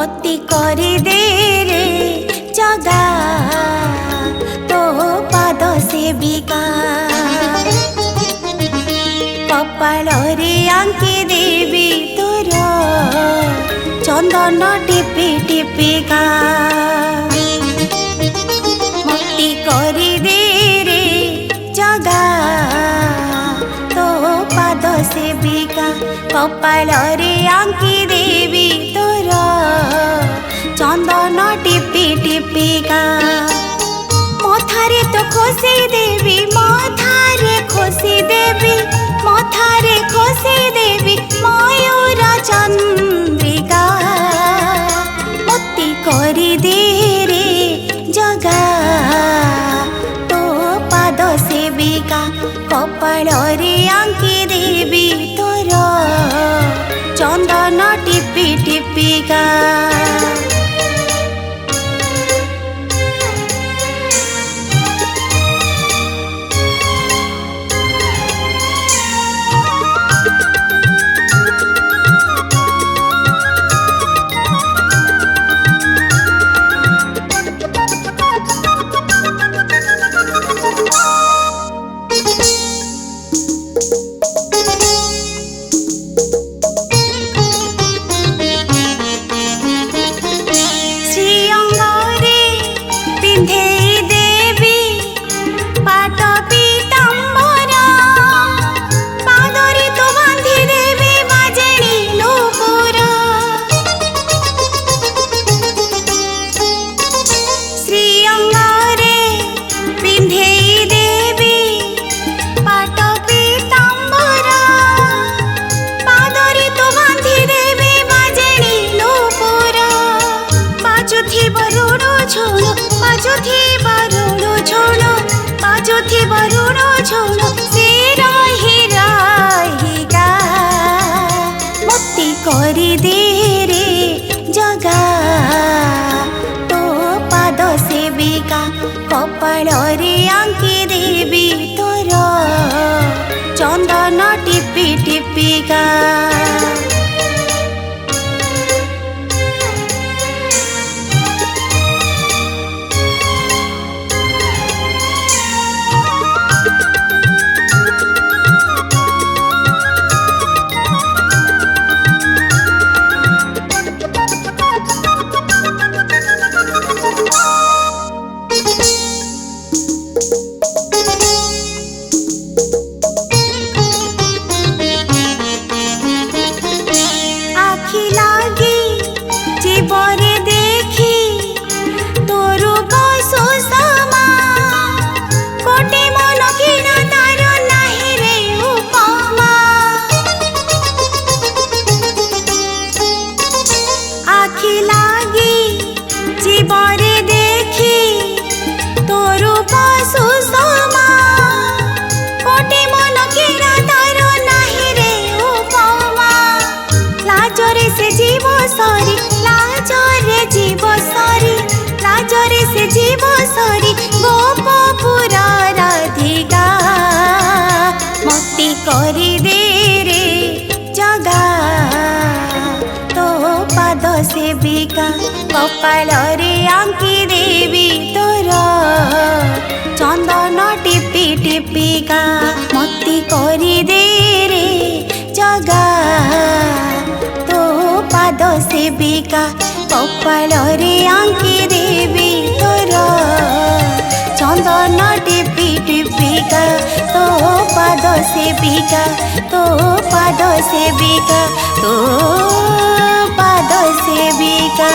मती करी दे रे जगा तो पाद सेविका कपाल रे आंकी देवी तोर चंदन टिपी टिपिका मती करी दे रे जगा तो पाद सेविका कपाल रे आंकी देवी तोर चंदन टिपी टिपिका मथारे तो खोसी देवी मथारे खोसी देवी मथारे खोसी देवी मयूर चंद्रिका मती करी दे रे जगा तो पाद सेविका कपाल रे आंकी देवी तोर चंदन टिपी टिपिका करी दे रे जगा तो पाद सेविका कपाल रे आंकी देवी तोर चंदन टिपी टिपिका जीव सरी गोपपुर राधिका मती करी दे रे जगा तो पाद सेविका कपाल रे आंकी देवी तोर चंदन टिपी टिपिका मती करी दे रे जगा तो पाद सेविका कपाल रे आंकी देवी तोर चंदन टिपी टिपिका तो पाद सेविका तो पाद सेविका तो पाद सेविका।